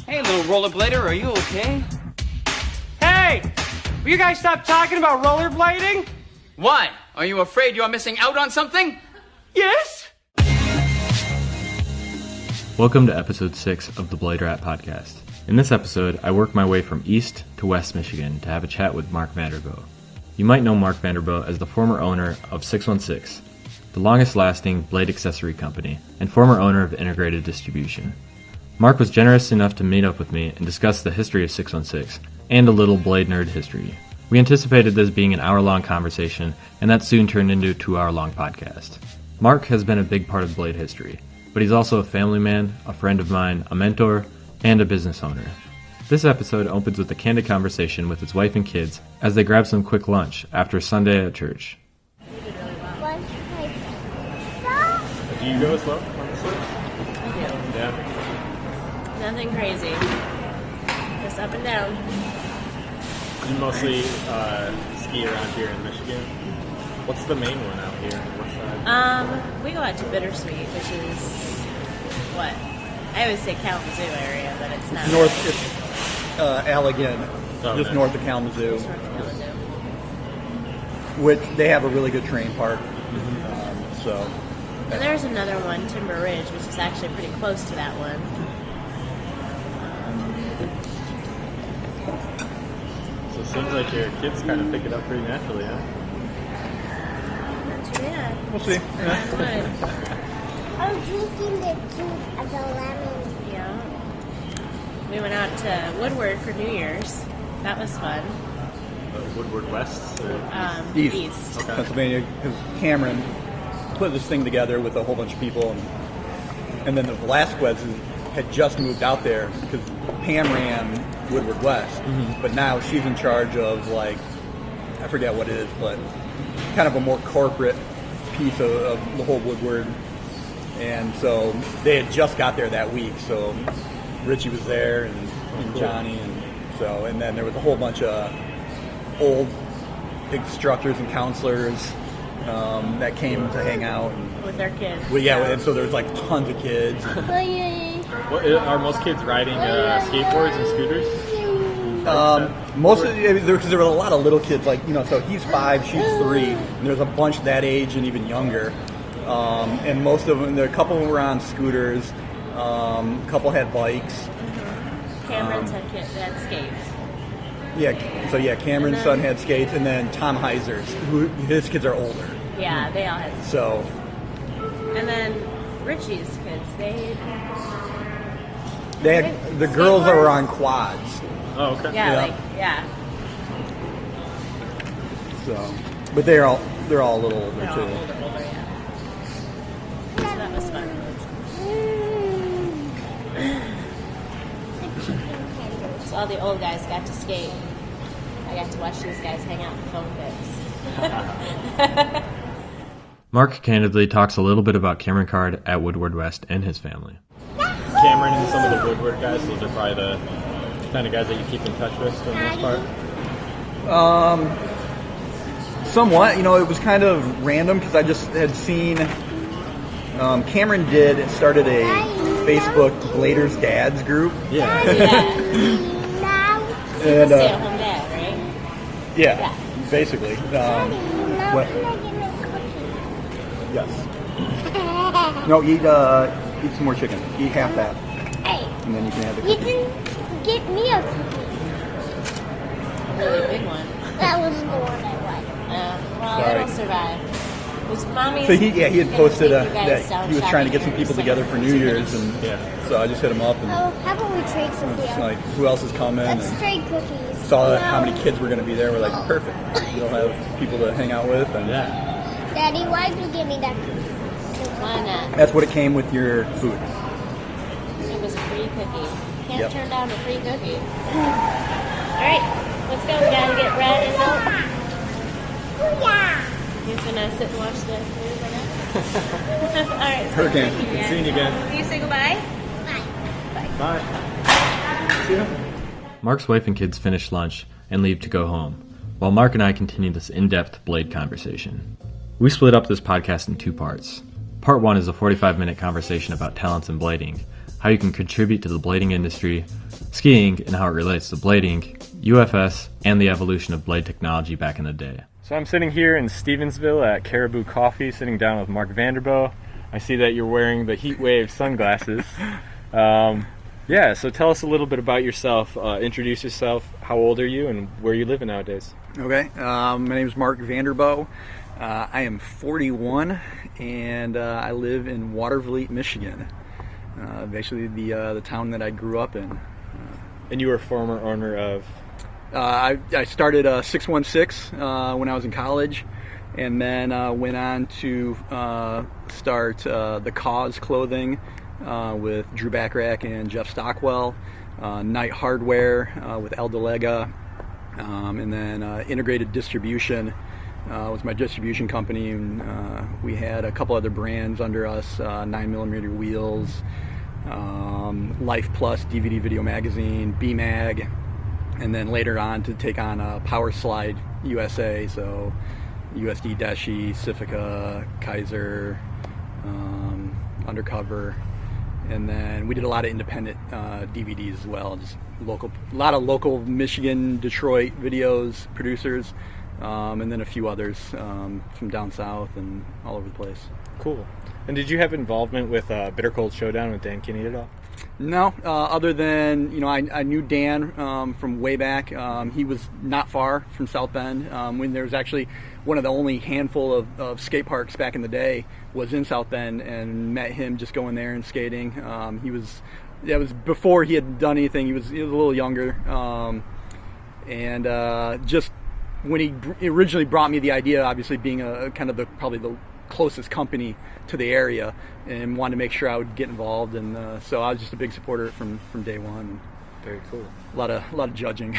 Hey, little rollerblader, are you okay? Hey! Will you guys stop talking about rollerblading? Why? Are you afraid you're missing out on something? Yes? Welcome to episode 6 of the Blade Rat podcast. In this episode, I work my way from East to West Michigan to have a chat with Mark Vanderbough. You might know Mark Vanderbough as the former owner of 616, the longest-lasting blade accessory company, and former owner of Integrated Distribution. Mark was generous enough to meet up with me and discuss the history of 616 and a little blade nerd history. We anticipated this being an hour-long conversation, and that soon turned into a 2-hour-long podcast. Mark has been a big part of blade history, but he's also a family man, a friend of mine, a mentor, and a business owner. This episode opens with a candid conversation with his wife and kids as they grab some quick lunch after Sunday at church. Do you go slow? I do. Yeah. Nothing crazy. Just up and down. You mostly ski around here in Michigan. What's the main one out here? What side? We go out to Bittersweet, which is what? I always say Kalamazoo area, but it's not. North, it's Allegan, just north of Kalamazoo. Just north of Kalamazoo. Which they have a really good terrain park. And there's another one, Timber Ridge, which is actually pretty close to that one. So it seems like your kids kind of pick it up pretty naturally, huh? Not too bad. We'll see. That's good. I'm drinking the juice of the lemon. Yeah. We went out to Woodward for New Year's. That was fun. Woodward West? Or East. Okay. Pennsylvania, because Cameron put this thing together with a whole bunch of people, and then the Velasquez's had just moved out there because Pam ran Woodward West, but now she's in charge of, like, I forget what it is, but kind of a more corporate piece of the whole Woodward. And so they had just got there that week, so Richie was there and Johnny, and then there was a whole bunch of old instructors and counselors that came to hang out. With their kids. Well, yeah, and so there's like tons of kids. Are most kids riding skateboards and scooters? Most of because there were a lot of little kids, like, so he's 5, she's 3, and there's a bunch that age and even younger. And most of them, a couple were on scooters, a couple had bikes. Cameron's had skates. Cameron's son had skates, and then Tom Heiser's, who his kids are older. Yeah, they all had skates. So, And then Richie's kids, they they had the girls that were on quads. Oh, okay. yeah. So, but they're all a little older They're all too. older, yeah. So that was fun. So all the old guys got to skate. I got to watch these guys hang out in foam pits. Mark candidly talks a little bit about Cameron Card at Woodward West and his family. Cameron and some of the Woodward guys, those are probably the kind of guys that you keep in touch with for the most part? Somewhat. It was kind of random because I just had seen Cameron started a Facebook Bladers Dads group. Yeah. And, Stay-at-home dad, right? yeah, basically. What? Yes. No, eat some more chicken. Eat half that, Hey, and then you can have the you cookie. can get me a cookie. A really big one. That was the one I wanted. Well, Sorry. it'll survive. Was Mommy's So he had posted gonna take you guys that down he was trying to get some shopping people for together for New 2 Year's, minutes. and so I just hit him up and Oh, how about we trade some just here? like, who else is coming? Let's And trade cookies. saw how many kids were going to be there. We're like, perfect. You'll have people to hang out with, and Yeah. Daddy, why did you give me that cookie? Why not? that's what it came with your food. It was a free cookie. Can't Yep. turn down a free cookie. All right, let's go. We gotta get Brad and milk. Yeah. He's gonna sit and watch the movie right now. All right. So Hurricane. thank you, Good Dad. seeing you again. Can you say goodbye? Bye. Mark's wife and kids finish lunch and leave to go home, while Mark and I continue this in-depth blade conversation. We split up this podcast in 2 parts. Part 1 is a 45-minute conversation about talents in blading, how you can contribute to the blading industry, skiing and how it relates to blading, UFS, and the evolution of blade technology back in the day. So I'm sitting here in Stevensville at Caribou Coffee, sitting down with Mark Vanderbough. I see that you're wearing the Heat Wave sunglasses. Yeah, so tell us a little bit about yourself. Introduce yourself. How old are you and where are you living nowadays? Okay, my name is Mark Vanderbough. I am 41 and I live in Watervliet, Michigan. Basically the town that I grew up in. And you were a former owner of? I started 616 when I was in college, and then went on to start the Cause clothing with Drew Backrack and Jeff Stockwell, Knight Hardware with El Delega, and then Integrated Distribution was my distribution company, and we had a couple other brands under us, 9mm wheels, Life Plus DVD video magazine, B-Mag, and then later on to take on Powerslide USA, so USD Deshi, Civica, Kaiser, Undercover, and then we did a lot of independent DVDs as well, just a lot of local Michigan, Detroit videos, producers, and then a few others from down south and all over the place. Cool. And did you have involvement with Bitter Cold Showdown with Dan Kinney at all? No, other than, I knew Dan from way back. He was not far from South Bend. When there was actually one of the only handful of skate parks back in the day was in South Bend, and met him just going there and skating. That was before he had done anything. He was a little younger, and just when he originally brought me the idea, obviously being probably the closest company to the area, and wanted to make sure I would get involved, and so I was just a big supporter from day one. Very cool. A lot of judging.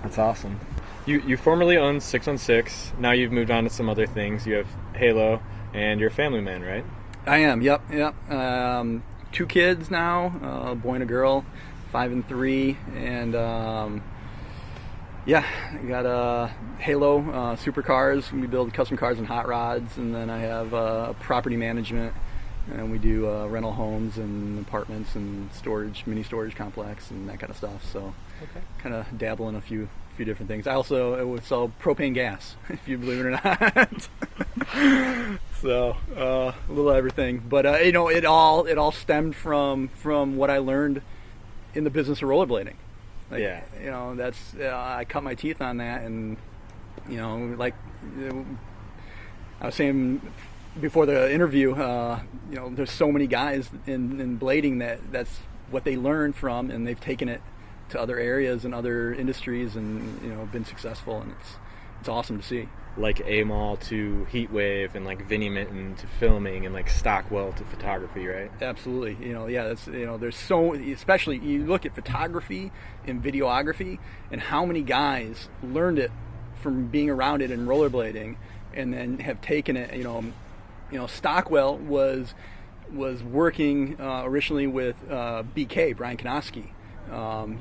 That's awesome. You formerly owned 616. Now you've moved on to some other things. You have Halo, and you're a family man, right? I am. Yep. 2 kids now, a boy and a girl, 5 and 3, and yeah, I got Halo, supercars. We build custom cars and hot rods, and then I have property management, and we do rental homes and apartments and mini storage complex and that kind of stuff. So, kind of dabble in a few different things. I also sell propane gas, if you believe it or not. So a little everything, but it all stemmed from what I learned in the business of rollerblading. That's I cut my teeth on that, and like I was saying before the interview, there's so many guys in blading that's what they learned from, and they've taken it to other areas and other industries, and been successful, and it's awesome to see. Like Amal to Heat Wave, and like Vinnie Minton to filming, and like Stockwell to photography, right? Absolutely. That's there's so, especially you look at photography and videography, and how many guys learned it from being around it in rollerblading, and then have taken it. Stockwell was working originally with BK, Brian Konoski,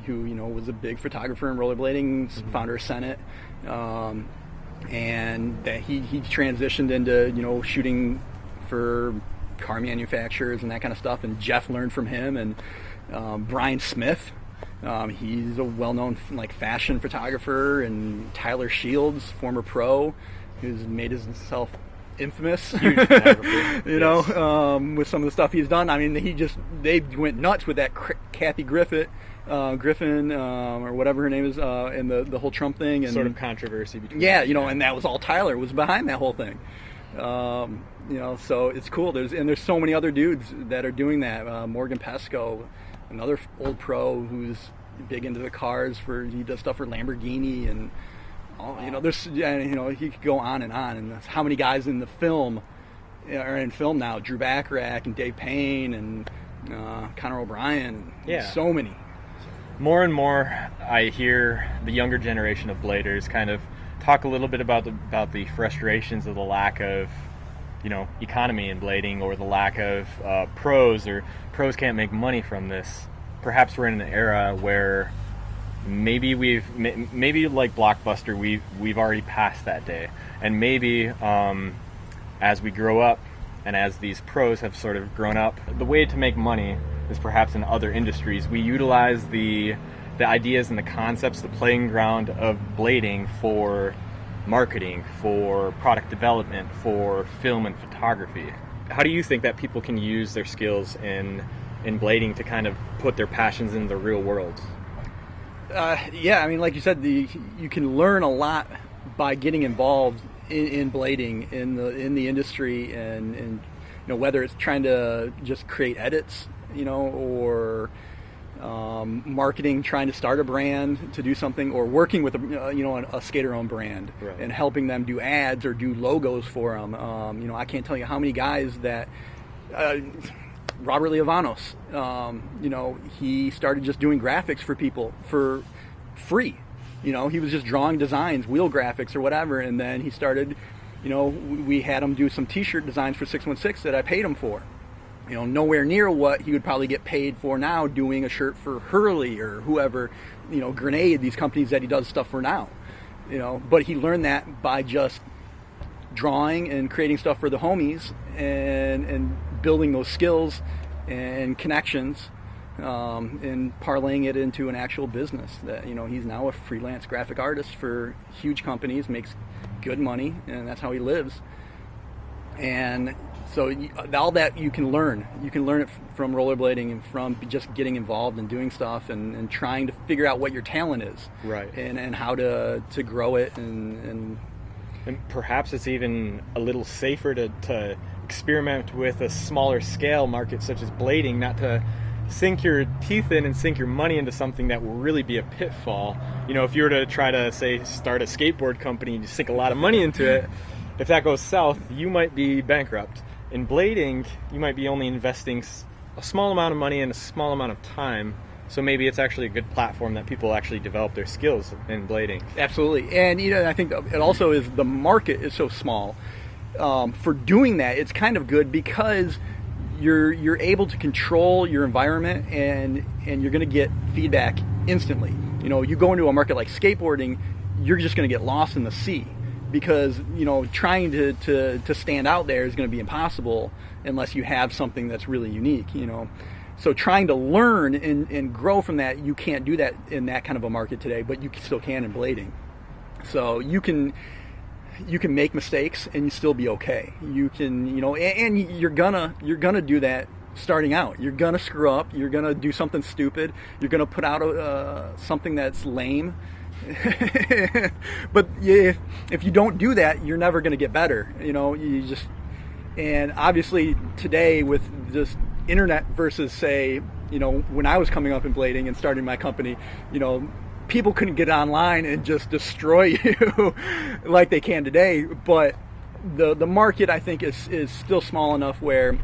who was a big photographer in rollerblading, founder of Senate. And that he transitioned into shooting for car manufacturers and that kind of stuff, and Jeff learned from him, and Brian Smith, he's a well-known fashion photographer, and Tyler Shields, former pro, who's made himself infamous Huge photographer. With some of the stuff he's done. I mean, they went nuts with that Kathy Griffin, or whatever her name is, and the whole Trump thing, and sort of controversy between and that was all Tyler was behind that whole thing. So it's cool. There's so many other dudes that are doing that. Morgan Pesco, another old pro who's big into the cars, he does stuff for Lamborghini, and he could go on, and that's how many guys in the film are in film now. Drew Backrack and Dave Payne and Conor O'Brien. So many. More and more, I hear the younger generation of bladers kind of talk a little bit about the frustrations of the lack of, economy in blading, or the lack of pros, or pros can't make money from this. Perhaps we're in an era where maybe like Blockbuster, we've already passed that day, and maybe as we grow up and as these pros have sort of grown up, the way to make money is perhaps in other industries. We utilize the ideas and the concepts, the playing ground of blading for marketing, for product development, for film and photography. How do you think that people can use their skills in blading to kind of put their passions in the real world? Yeah, I mean, like you said, you can learn a lot by getting involved in blading in the industry, and whether it's trying to just create edits, or marketing, trying to start a brand to do something, or working with a skater-owned brand, right, and helping them do ads or do logos for them. I can't tell you how many guys that. Robert Leovanos, he started just doing graphics for people for free. He was just drawing designs, wheel graphics or whatever, and then he started, we had him do some t-shirt designs for 616 that I paid him for. Nowhere near what he would probably get paid for now doing a shirt for Hurley or whoever, Grenade, these companies that he does stuff for now. But he learned that by just drawing and creating stuff for the homies and building those skills and connections, and parlaying it into an actual business that, he's now a freelance graphic artist for huge companies, makes good money, and that's how he lives. And so all that you can learn it from rollerblading and from just getting involved and doing stuff and trying to figure out what your talent is, right, and how to grow it and perhaps it's even a little safer to experiment with a smaller scale market such as blading, not to sink your teeth in and sink your money into something that will really be a pitfall. If you were to try to, say, start a skateboard company and you sink a lot of money into it, if that goes south, you might be bankrupt. In blading, you might be only investing a small amount of money and a small amount of time, so maybe it's actually a good platform that people actually develop their skills in blading. Absolutely. And I think it also is the market is so small. For doing that, it's kind of good because you're able to control your environment and you're going to get feedback instantly. You go into a market like skateboarding, you're just going to get lost in the sea because trying to stand out there is going to be impossible unless you have something that's really unique. So trying to learn and grow from that, you can't do that in that kind of a market today, but you still can in blading. So you can make mistakes and you still be okay. You can, and you're gonna do that starting out. You're gonna screw up. You're gonna do something stupid. You're gonna put out something that's lame. But if you don't do that, you're never gonna get better. And obviously today with just internet versus, say, when I was coming up in blading and starting my company, people couldn't get online and just destroy you like they can today. But the market, I think, is still small enough where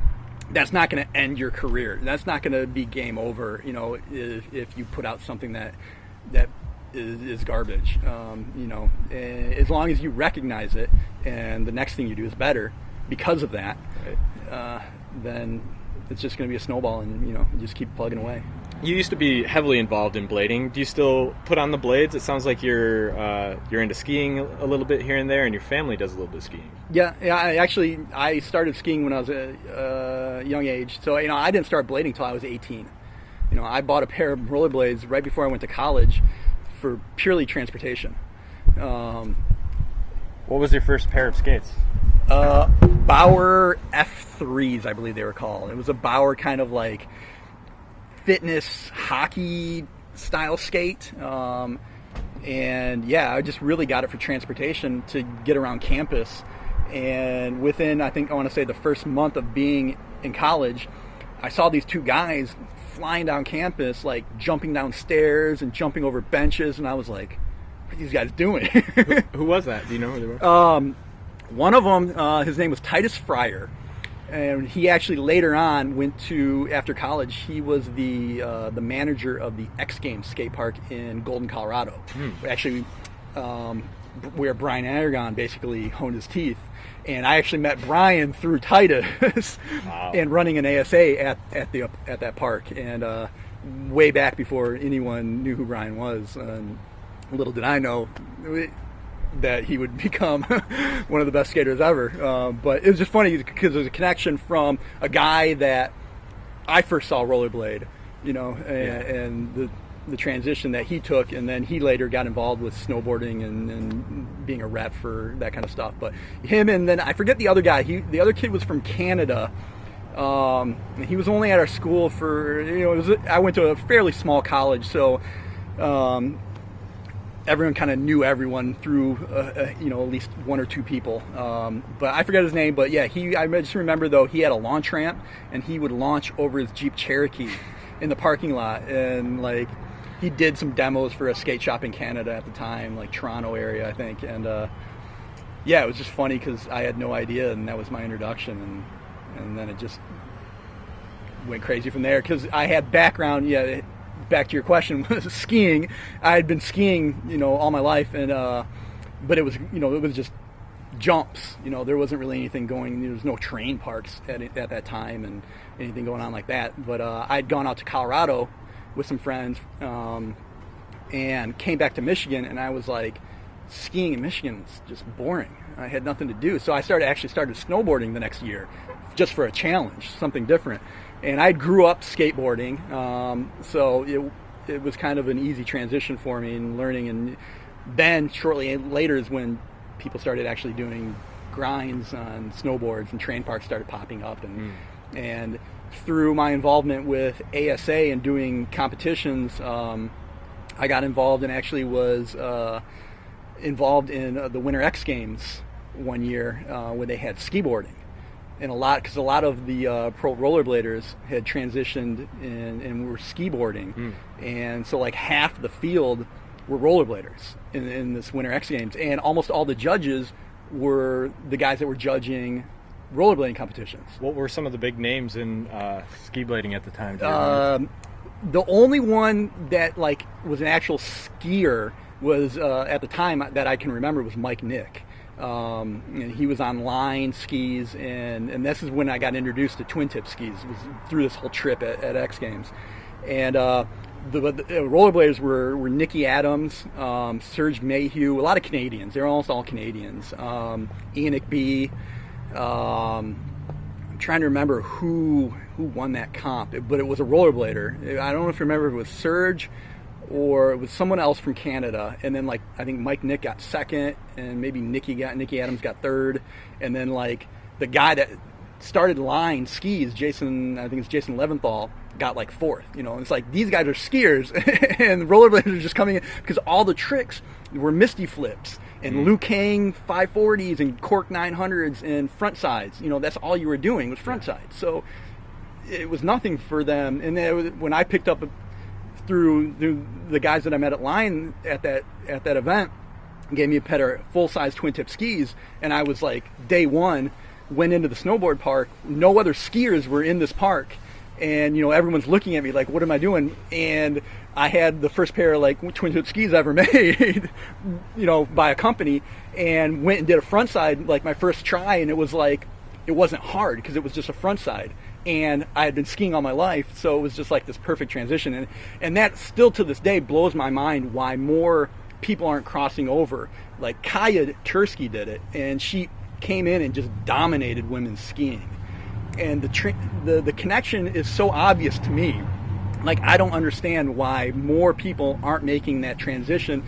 that's not going to end your career. That's not going to be game over, if you put out something that is garbage. As long as you recognize it and the next thing you do is better because of that, then it's just going to be a snowball, and you just keep plugging away. You used to be heavily involved in blading. Do you still put on the blades? It sounds like you're into skiing a little bit here and there, and your family does a little bit of skiing. Yeah. I started skiing when I was a young age. So I didn't start blading until I was 18. I bought a pair of rollerblades right before I went to college for purely transportation. What was your first pair of skates? Bauer F3s, I believe they were called. It was a Bauer kind of like fitness hockey style skate, and yeah, I just really got it for transportation to get around campus. And within, I want to say, the first month of being in college, I saw these two guys flying down campus, like jumping down stairs and jumping over benches, and I was like, what are these guys doing? Who was that? Do you know who they were? One of them, his name was Titus Fryer. And he actually later on went to, after college, he was the manager of the X Games skate park in Golden, Colorado. Actually, where Brian Aragon basically honed his teeth. And I actually met Brian through Titus and running an ASA at that park. And way back before anyone knew who Brian was. And little did I know that he would become one of the best skaters ever. But it was just funny because there's a connection from a guy that I first saw rollerblade, and the transition that he took, and then he later got involved with snowboarding and being a rep for that kind of stuff. But him, and then I forget the other guy. The other kid was from Canada. He was only at our school for, I went to a fairly small college, so everyone kind of knew everyone through, at least one or two people. But I forget his name, but yeah, I just remember, though, he had a launch ramp, and he would launch over his Jeep Cherokee in the parking lot, and, like, he did some demos for a skate shop in Canada at the time, like Toronto area, I think. And, it was just funny because I had no idea, and that was my introduction, and then it just went crazy from there because I had background, back to your question, was skiing. I had been skiing, all my life, and but it was, it was just jumps. There wasn't really anything going. There was no train parks at that time and anything going on like that. But I'd gone out to Colorado with some friends and came back to Michigan, and I was like, skiing in Michigan is just boring. I had nothing to do. So I started snowboarding the next year just for a challenge, something different. And I grew up skateboarding, so it was kind of an easy transition for me in learning. And then shortly later is when people started actually doing grinds on snowboards, and train parks started popping up. And through my involvement with ASA and doing competitions, I got involved and actually was involved in the Winter X Games one year where they had skiboarding. And because a lot of the pro rollerbladers had transitioned and were skiboarding. And so like half the field were rollerbladers in this Winter X Games. And almost all the judges were the guys that were judging rollerblading competitions. What were some of the big names in ski blading at the time? The only one that like was an actual skier was at the time that I can remember was Mike Nick. And he was on line skis, and this is when I got introduced to twin tip skis. It was through this whole trip at X Games. And the rollerbladers were Nicky Adams, Serge Mayhew, a lot of Canadians. They're almost all Canadians. Enoch B. I'm trying to remember who won that comp, but it was a rollerblader. I don't know if you remember if it was Serge or it was someone else from Canada. And then, like, I think Mike Nick got second, and maybe Nicky Adams got third. And then, like, the guy that started line skis, Jason Leventhal, got like fourth. And it's like, these guys are skiers and rollerbladers are just coming in because all the tricks were misty flips and Liu Kang 540s and cork 900s and front sides. That's all you were doing was front sides. So it was nothing for them. And then when I picked up through the guys that I met at line at that event, gave me a pair of full-size twin-tip skis, and I was like, day one, went into the snowboard park. No other skiers were in this park, and everyone's looking at me like, what am I doing? And I had the first pair of like twin-tip skis ever made, by a company, and went and did a front side like my first try, and it was like, it wasn't hard because it was just a front side. And I had been skiing all my life, so it was just like this perfect transition. And that still to this day blows my mind why more people aren't crossing over. Like Kaya Tursky did it, and she came in and just dominated women's skiing. And the connection is so obvious to me. Like, I don't understand why more people aren't making that transition,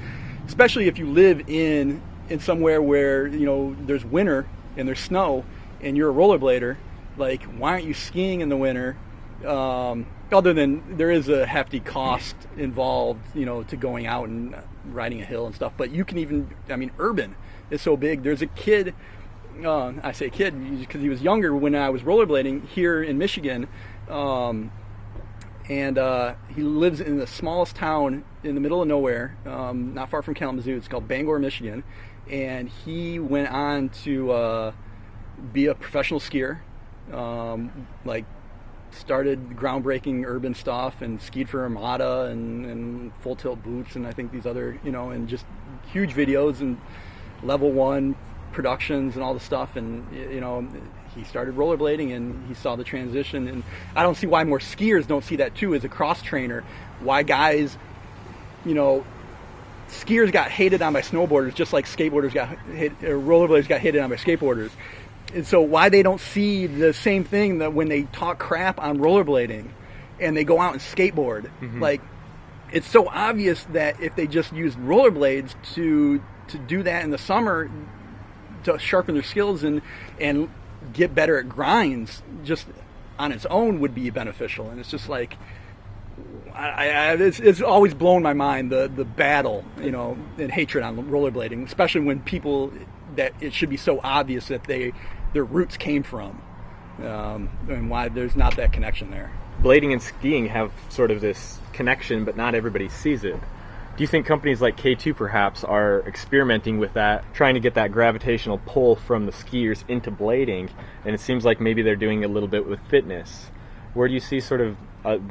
especially if you live in somewhere where, there's winter and there's snow and you're a rollerblader. Like, why aren't you skiing in the winter? Other than there is a hefty cost involved, to going out and riding a hill and stuff. But you can even, urban is so big. There's a kid, I say kid because he was younger when I was rollerblading here in Michigan. And he lives in the smallest town in the middle of nowhere, not far from Kalamazoo. It's called Bangor, Michigan. And he went on to be a professional skier. Started groundbreaking urban stuff and skied for Armada and full tilt boots and I think these other, and just huge videos and level 1 productions and all the stuff. And, he started rollerblading and he saw the transition. And I don't see why more skiers don't see that too as a cross trainer. Why guys, skiers got hated on by snowboarders just like rollerbladers got hated on by skateboarders. And so why they don't see the same thing that when they talk crap on rollerblading and they go out and skateboard, like it's so obvious that if they just used rollerblades to do that in the summer to sharpen their skills and get better at grinds just on its own would be beneficial. And it's just like, it's always blown my mind, the battle, and hatred on rollerblading, especially when people that it should be so obvious that their roots came from, and why there's not that connection there. Blading and skiing have sort of this connection, but not everybody sees it. Do you think companies like K2 perhaps are experimenting with that, trying to get that gravitational pull from the skiers into blading, and it seems like maybe they're doing a little bit with fitness? Where do you see sort of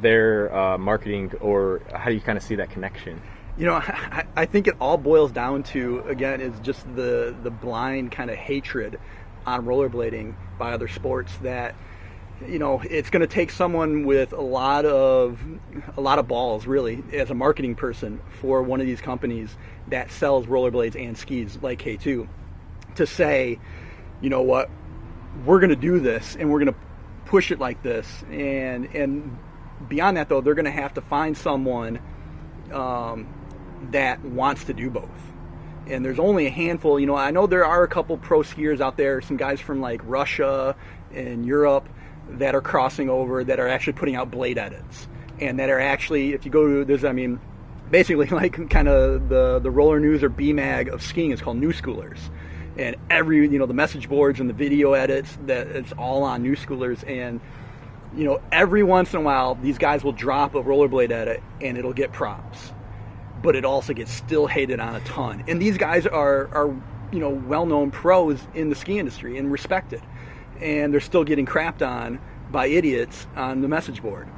their marketing, or how do you kind of see that connection? I think it all boils down to, again, is just the blind kind of hatred on rollerblading by other sports that, it's going to take someone with a lot of balls, really, as a marketing person for one of these companies that sells rollerblades and skis like K2 to say, you know what, we're going to do this and we're going to push it like this. And beyond that, though, they're going to have to find someone that wants to do both. And there's only a handful. I know there are a couple pro skiers out there, some guys from like Russia and Europe that are crossing over, that are actually putting out blade edits, and that are actually, if you go to, there's, basically like kind of the roller news or BMAG of skiing is called New Schoolers. And every, the message boards and the video edits, that it's all on New Schoolers. And, every once in a while, these guys will drop a rollerblade edit and it'll get props. But it also gets still hated on a ton. And these guys are well-known pros in the ski industry and respected. And they're still getting crapped on by idiots on the message board.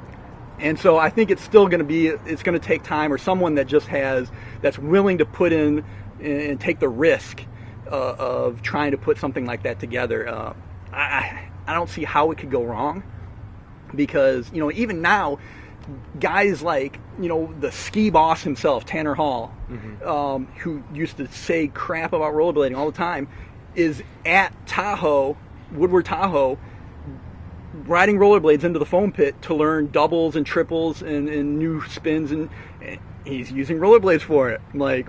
And so I think it's still going to take time, or someone that just that's willing to put in and take the risk of trying to put something like that together. I don't see how it could go wrong, because, even now, guys like, the ski boss himself, Tanner Hall, who used to say crap about rollerblading all the time, is at Woodward Tahoe, riding rollerblades into the foam pit to learn doubles and triples and new spins, and he's using rollerblades for it. Like,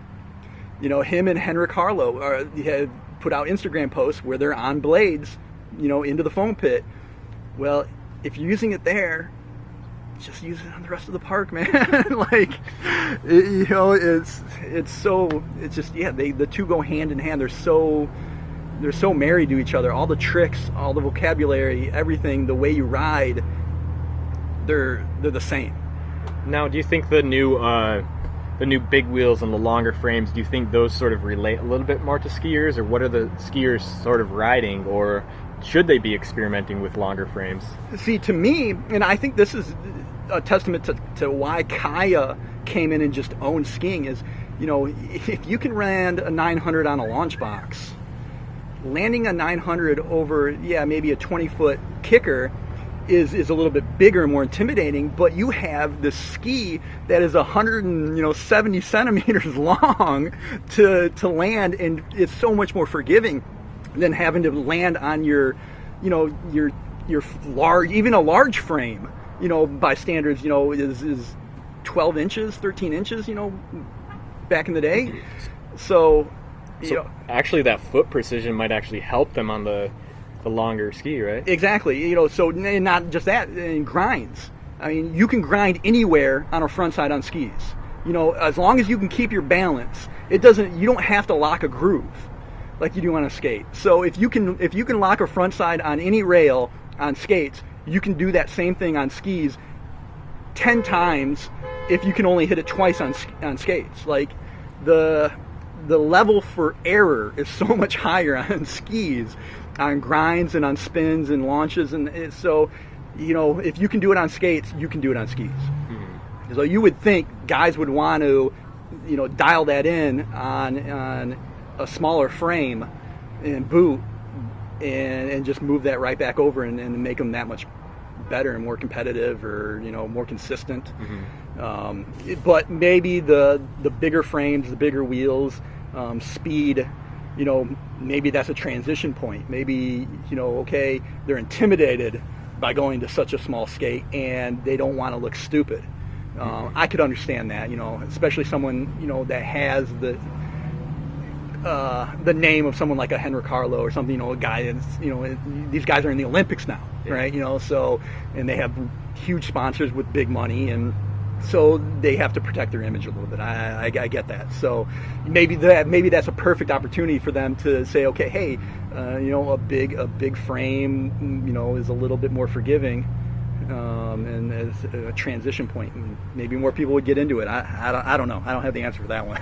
him and Henrik Harlow had put out Instagram posts where they're on blades, into the foam pit. Well, if you're using it there, just use it on the rest of the park, man. Like, it's just, the two go hand in hand. They're so married to each other. All the tricks, all the vocabulary, everything, the way you ride, they're the same. Now, do you think the new big wheels and the longer frames, do you think those sort of relate a little bit more to skiers, or what are the skiers sort of riding, or should they be experimenting with longer frames? See, to me, and I think this is a testament to why Kaya came in and just owned skiing, is, if you can land a 900 on a launch box, landing a 900 over, maybe a 20-foot kicker is a little bit bigger and more intimidating, but you have the ski that is 170 centimeters long to land, and it's so much more forgiving than having to land on your large, even a large frame, by standards, is 12 inches, 13 inches, back in the day. So actually that foot precision might actually help them on the longer ski, right? Exactly. So not just that, in grinds. I mean, you can grind anywhere on a front side on skis. As long as you can keep your balance, you don't have to lock a groove like you do on a skate. So if you can lock a front side on any rail on skates, you can do that same thing on skis 10 times if you can only hit it twice on skates. Like, the level for error is so much higher on skis, on grinds and on spins and launches, and so if you can do it on skates, you can do it on skis. So you would think guys would want to dial that in on a smaller frame and boot, and just move that right back over and make them that much better and more competitive, or more consistent. But maybe the bigger frames, the bigger wheels, speed, maybe that's a transition point. Maybe, okay, they're intimidated by going to such a small skate and they don't want to look stupid. I could understand that, especially someone, that has the name of someone like a Henrik Harlow or something, a guy that's, these guys are in the Olympics now, right? So, and they have huge sponsors with big money, and so they have to protect their image a little bit. I get that. So maybe that's a perfect opportunity for them to say, okay, hey, a big frame, is a little bit more forgiving, and as a transition point, and maybe more people would get into it. I don't know. I don't have the answer for that one.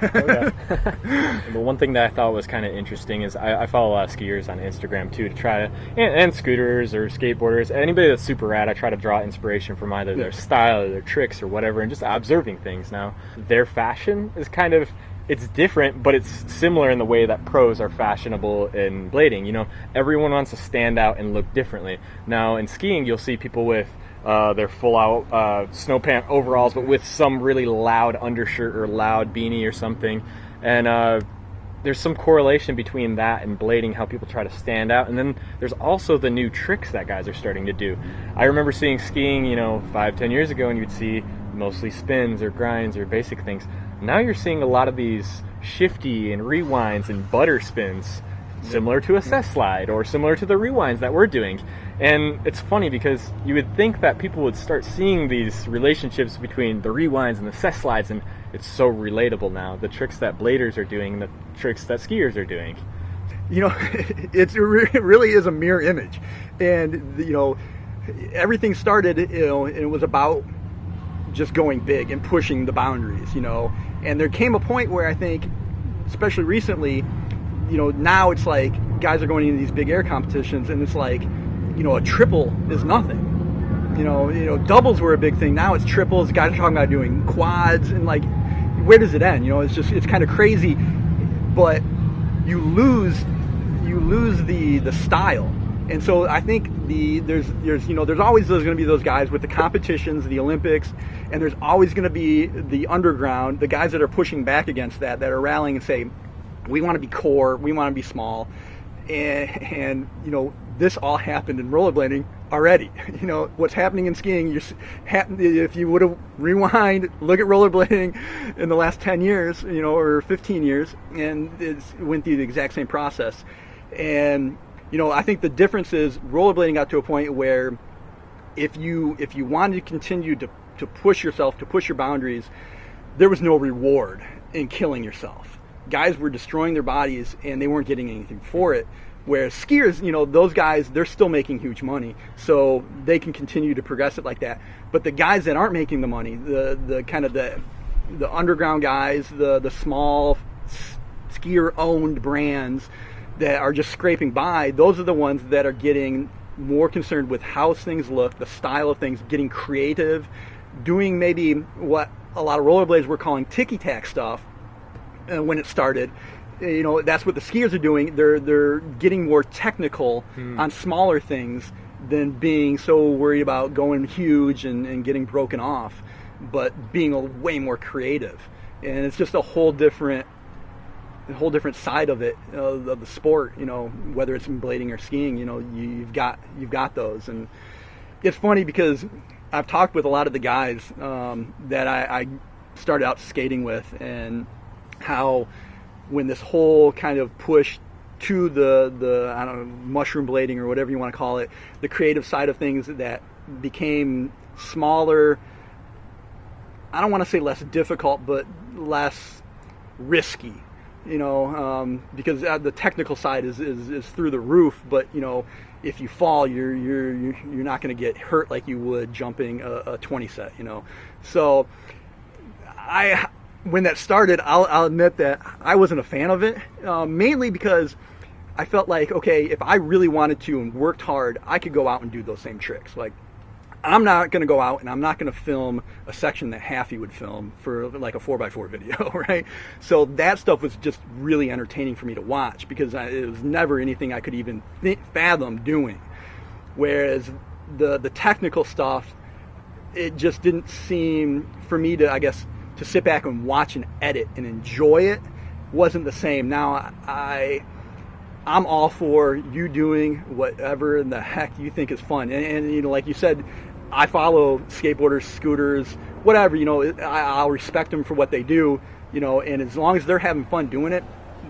But one thing that I thought was kind of interesting is I follow a lot of skiers on Instagram too, to try to, and scooters or skateboarders, anybody that's super rad. I try to draw inspiration from either their style or their tricks or whatever, and just observing things. Now, their fashion is kind of, it's different, but it's similar in the way that pros are fashionable in blading. Everyone wants to stand out and look differently. Now, in skiing, you'll see people with their full-out snow pant overalls, but with some really loud undershirt or loud beanie or something. And there's some correlation between that and blading, how people try to stand out. And then there's also the new tricks that guys are starting to do. I remember seeing skiing, 5-10 years ago, and you'd see mostly spins or grinds or basic things. Now you're seeing a lot of these shifty and rewinds and butter spins, similar to a set slide or similar to the rewinds that we're doing. And it's funny because you would think that people would start seeing these relationships between the rewinds and the set slides, and it's so relatable now. The tricks that bladers are doing and the tricks that skiers are doing. It really is a mirror image. And, everything started, and it was about just going big and pushing the boundaries, And there came a point where I think, especially recently, now it's like guys are going into these big air competitions, and it's like, a triple is nothing. Doubles were a big thing. Now it's triples. Guys are talking about doing quads, and like, where does it end? It's kind of crazy, but you lose the style. And so I think there's always going to be those guys with the competitions, the Olympics, and there's always going to be the underground, the guys that are pushing back against that are rallying and say, we want to be core, we want to be small, and this all happened in rollerblading already. What's happening in skiing, if you would have rewind, look at rollerblading in the last 10 years, or 15 years, and it went through the exact same process. And I think the difference is rollerblading got to a point where if you wanted to continue to push yourself, to push your boundaries, there was no reward in killing yourself. Guys were destroying their bodies and they weren't getting anything for it. Whereas skiers, those guys, they're still making huge money, so they can continue to progress it like that. But the guys that aren't making the money, the kind of the underground guys, the small skier-owned brands that are just scraping by, those are the ones that are getting more concerned with how things look, the style of things, getting creative, doing maybe what a lot of rollerblades were calling ticky-tack stuff when it started. That's what the skiers are doing. They're getting more technical on smaller things than being so worried about going huge and getting broken off, but being way more creative. And it's just a whole different side of it, of the sport. Whether it's in blading or skiing, you've got those. And it's funny because I've talked with a lot of the guys that I started out skating with, and how when this whole kind of push to the I don't know, mushroom blading or whatever you want to call it, the creative side of things that became smaller, I don't want to say less difficult, but less risky, because the technical side is through the roof, but if you fall, you're not going to get hurt like you would jumping a 20 set, So when that started, I'll admit that I wasn't a fan of it, mainly because I felt like, okay, if I really wanted to and worked hard, I could go out and do those same tricks. Like, I'm not going to go out and I'm not going to film a section that Haffey would film for like a 4x4 video, right? So that stuff was just really entertaining for me to watch, because it was never anything I could even fathom doing. Whereas the technical stuff, it just didn't seem for me to, I guess, to sit back and watch and edit and enjoy it wasn't the same. Now I'm all for you doing whatever in the heck you think is fun. And you know, like you said, I follow skateboarders, scooters, whatever, you know, I'll respect them for what they do, you know, and as long as they're having fun doing it,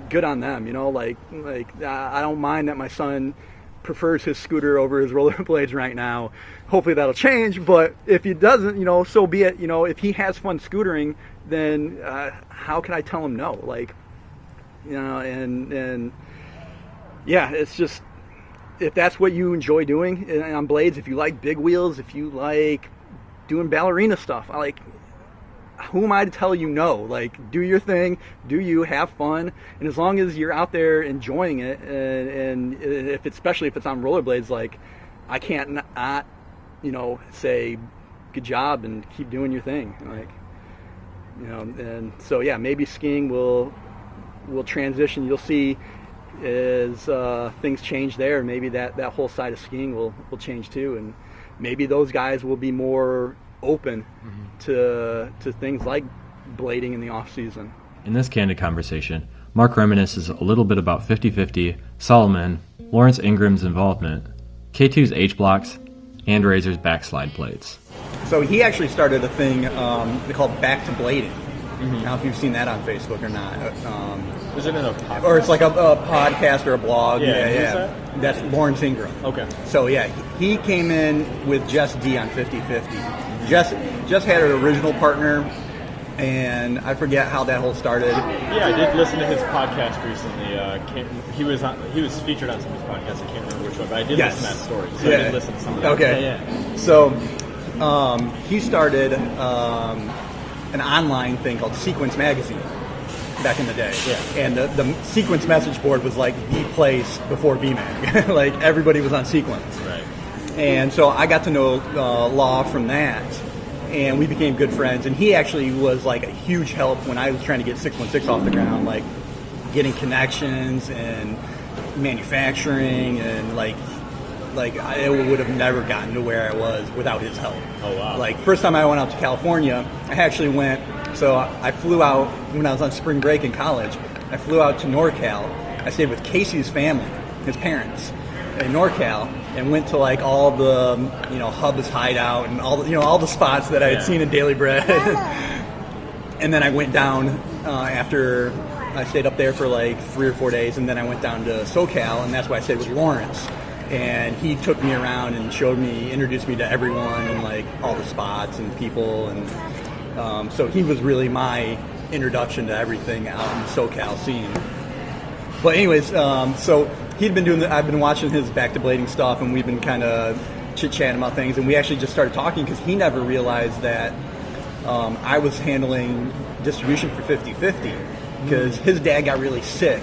good on them, you know, like I don't mind that my son prefers his scooter over his rollerblades right now. Hopefully that'll change, but if he doesn't, you know, so be it. You know, if he has fun scootering, then how can I tell him no? Like, you know, and yeah, it's just, if that's what you enjoy doing on blades, if you like big wheels, if you like doing ballerina stuff, who am I to tell you no? Like, do your thing, do you, have fun, and as long as you're out there enjoying it, and especially if it's on rollerblades, like, I can't not, you know, say good job and keep doing your thing, like, you know. And so yeah, maybe skiing will transition. You'll see as things change there, maybe that whole side of skiing will change too, and maybe those guys will be more open to things like blading in the off season. In this candid conversation, Mark reminisces a little bit about 50/50, Solomon, Lawrence Ingram's involvement, K2's H-blocks, and Razor's backslide plates. So he actually started a thing they call Back to Blading. I don't know if you've seen that on Facebook or not. Is it in a podcast? Or it's like a podcast or a blog. Yeah. Who's that? That's Lawrence Ingram. Okay. So yeah, he came in with Jess D on 50/50. Jess had an original partner, and I forget how that whole started. Yeah, I did listen to his podcast recently. He was featured on somebody's podcast. I can't remember which one, but I did listen to that story. So I did listen to some of that. Okay. Yeah. So he started an online thing called Sequence Magazine back in the day. Yeah. And the Sequence message board was like the place before BMAG. Like, everybody was on Sequence. Right. And so I got to know Law from that, and we became good friends. And he actually was like a huge help when I was trying to get 616 off the ground, like getting connections and manufacturing, and like I would have never gotten to where I was without his help. Oh, wow. Like, first time I went out to California, I actually went, so I flew out when I was on spring break in college. I flew out to NorCal. I stayed with Casey's family, his parents, in NorCal, and went to like all the, you know, Hub's Hideout and all the, you know, all the spots that I had seen in Daily Bread. And then I went down after I stayed up there for like 3 or 4 days, and then I went down to SoCal, and that's why I stayed with Lawrence. And he took me around and introduced me to everyone and like all the spots and people, and so he was really my introduction to everything out in the SoCal scene. But anyways, so he'd been doing I've been watching his Back to Blading stuff, and we've been kind of chit-chatting about things, and we actually just started talking because he never realized that I was handling distribution for 50/50 because his dad got really sick,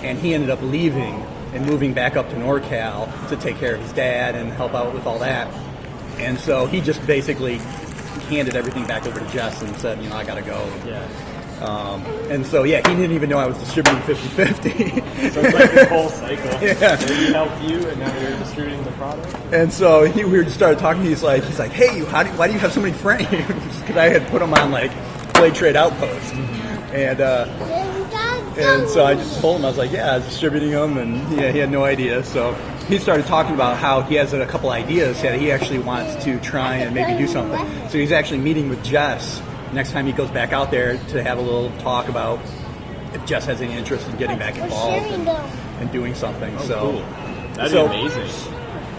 and he ended up leaving and moving back up to NorCal to take care of his dad and help out with all that. And so he just basically handed everything back over to Jess and said, you know, I got to go. Yeah. And so, yeah, he didn't even know I was distributing 50/50. So it's like this whole cycle. Yeah. So he helped you, and now you're distributing the product? And so we just started talking. He's like, hey, why do you have so many frames? Because I had put them on, like, Blade Trade Outpost. And so I just told him, I was like, yeah, I was distributing them, and yeah, he had no idea. So he started talking about how he has a couple ideas that he actually wants to try and maybe do something. So he's actually meeting with Jess next time he goes back out there to have a little talk about if Jess has any interest in getting back involved and doing something. Oh, so cool. That'd be amazing.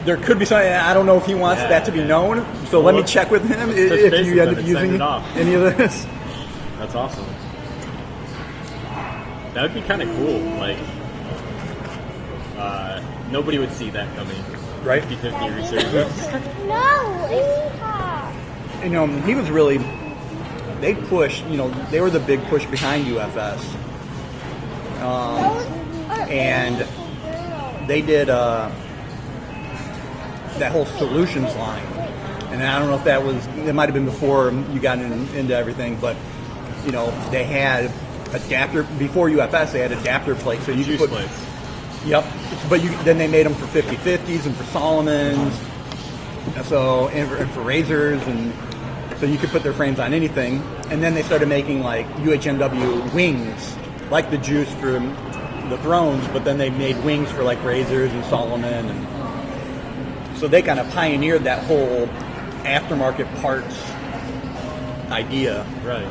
There could be something. I don't know if he wants that to be known. So let me check with him if you end up using any of this. That's awesome. That would be kind of cool. Like, nobody would see that coming. Right? 50/50 resurgence. No, it's hot. You know, he was really. They pushed. You know, they were the big push behind UFS. And they did that whole solutions line. And I don't know if that was. It might have been before you got into everything, but you know, they had adapter before UFS. They had adapter plates, so you could put plates. Yep, but then they made them for 50/50s and for Solomons, so and for Razors, and so you could put their frames on anything. And then they started making like UHMW wings, like the Juice from the thrones, but then they made wings for like Razors and Solomon, and so they kind of pioneered that whole aftermarket parts idea. Right.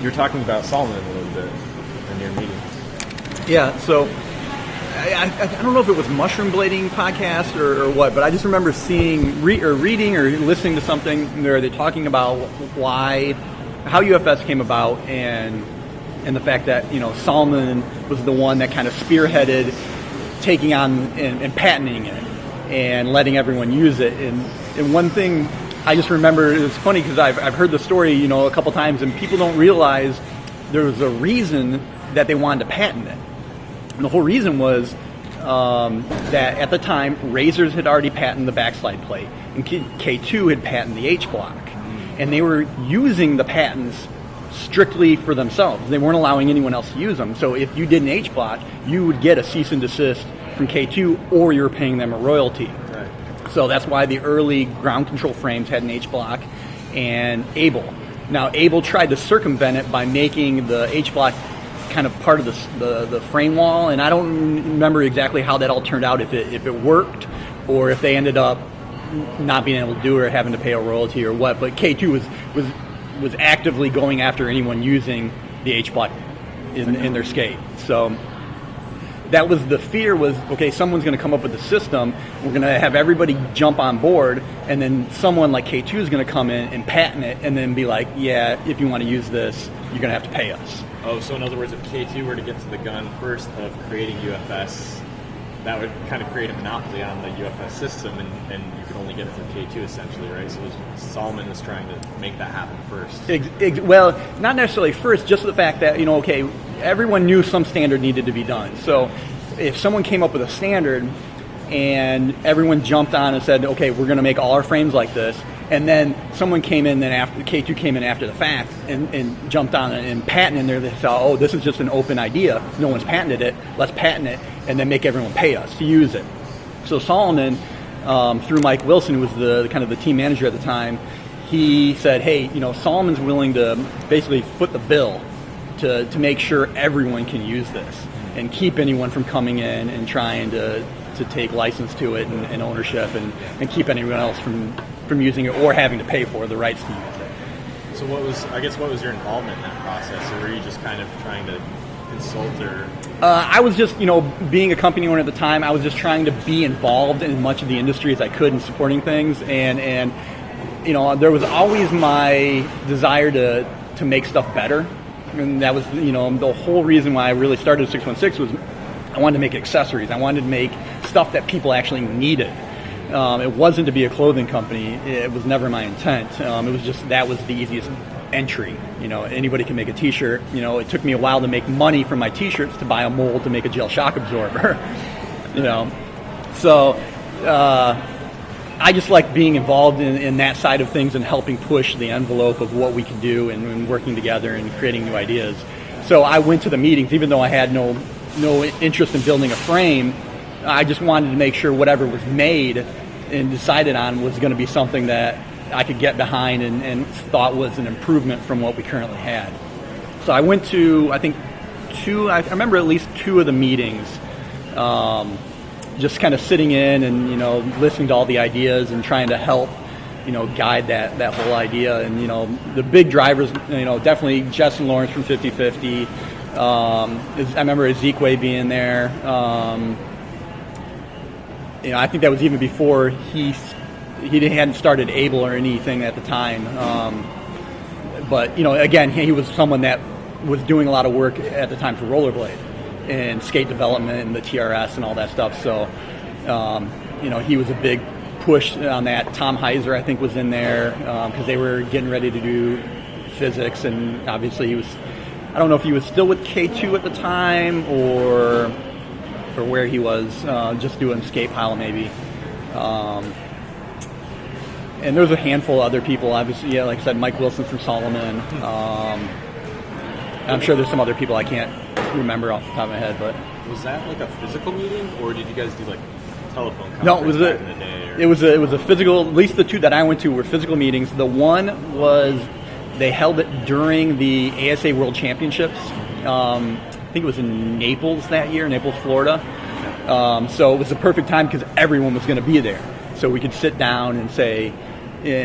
You were talking about Solomon a little bit in your meeting. Yeah, so I don't know if it was Mushroom Blading podcast or what, but I just remember seeing, reading or listening to something where they're talking about how UFS came about, and the fact that, you know, Solomon was the one that kind of spearheaded taking on and patenting it and letting everyone use it. And one thing I just remember, it's funny because I've heard the story, you know, a couple times, and people don't realize there was a reason that they wanted to patent it. And the whole reason was that at the time, Razors had already patented the backslide plate, and K2 had patented the H-block. And they were using the patents strictly for themselves. They weren't allowing anyone else to use them. So if you did an H-block, you would get a cease and desist from K2, or you're paying them a royalty. Right. So that's why the early ground control frames had an H-block and Able. Now, Able tried to circumvent it by making the H-block kind of part of the frame wall, and I don't remember exactly how that all turned out, if it worked or if they ended up not being able to do it or having to pay a royalty or what. But K2 was actively going after anyone using the H-block in their skate. So that was the fear, was, okay, someone's going to come up with a system, we're going to have everybody jump on board, and then someone like K2 is going to come in and patent it and then be like, yeah, if you want to use this, you're going to have to pay us. Oh, so in other words, if K2 were to get to the gun first of creating UFS, that would kind of create a monopoly on the UFS system, and you could only get it through K2 essentially, right? So Solomon was trying to make that happen first. Well, not necessarily first, just the fact that, you know, okay, everyone knew some standard needed to be done. So if someone came up with a standard and everyone jumped on and said, okay, we're going to make all our frames like this, and then someone came in, then after K2 came in after the fact and jumped on it and patented it, they thought, oh, this is just an open idea, no one's patented it, let's patent it and then make everyone pay us to use it. So Solomon, through Mike Wilson, who was the kind of the team manager at the time, he said, hey, you know, Solomon's willing to basically foot the bill to make sure everyone can use this and keep anyone from coming in and trying to take license to it and ownership and keep anyone else from using it or having to pay for the rights to use it. So what was your involvement in that process, or were you just kind of trying to consult, or? I was just, you know, being a company owner at the time, I was just trying to be involved in as much of the industry as I could in supporting things, and you know, there was always my desire to make stuff better, and that was, you know, the whole reason why I really started 616 was I wanted to make accessories. I wanted to make stuff that people actually needed. It wasn't to be a clothing company. It was never my intent. It was just, that was the easiest entry. You know, anybody can make a t-shirt. You know, it took me a while to make money from my t-shirts to buy a mold to make a gel shock absorber. You know, so I just like being involved in that side of things and helping push the envelope of what we can do and working together and creating new ideas. So I went to the meetings, even though I had no interest in building a frame. I just wanted to make sure whatever was made and decided on was going to be something that I could get behind and thought was an improvement from what we currently had. So I went to, I think, I remember at least two of the meetings, just kind of sitting in and, you know, listening to all the ideas and trying to help, you know, guide that whole idea. And, you know, the big drivers, you know, definitely Justin Lawrence from 50/50. I remember Ezekwe being there. You know, I think that was even before he hadn't started Able or anything at the time. But, you know, again, he was someone that was doing a lot of work at the time for rollerblade and skate development and the TRS and all that stuff. So, you know, he was a big push on that. Tom Heiser, I think, was in there because they were getting ready to do physics, and obviously he was, I don't know if he was still with K2 at the time or where he was, just doing skate pile maybe. And there's a handful of other people, obviously, yeah, like I said, Mike Wilson from Solomon. I'm sure there's some other people I can't remember off the top of my head, but. Was that like a physical meeting, or did you guys do like telephone conference No, it was back in the day? Or? It was a physical, at least the two that I went to were physical meetings. The one was, they held it during the ASA World Championships think it was in Naples that year, Naples, Florida. So it was the perfect time because everyone was going to be there. So we could sit down and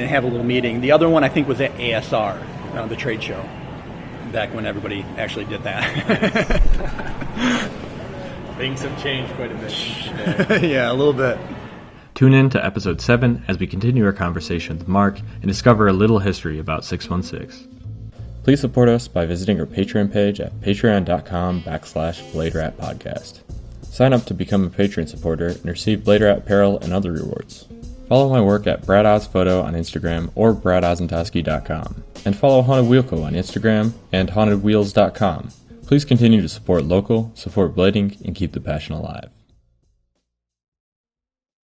have a little meeting. The other one I think was at ASR, the trade show, back when everybody actually did that. Things have changed quite a bit since today. Yeah, a little bit. Tune in to episode 7 as we continue our conversation with Mark and discover a little history about 616. Please support us by visiting our Patreon page at patreon.com/BladeRatPodcast. Sign up to become a Patreon supporter and receive Blade Rat apparel and other rewards. Follow my work at Brad Oz Photo on Instagram or bradozentowski.com. And follow Haunted Wheel Co. on Instagram and hauntedwheels.com. Please continue to support local, support blading, and keep the passion alive.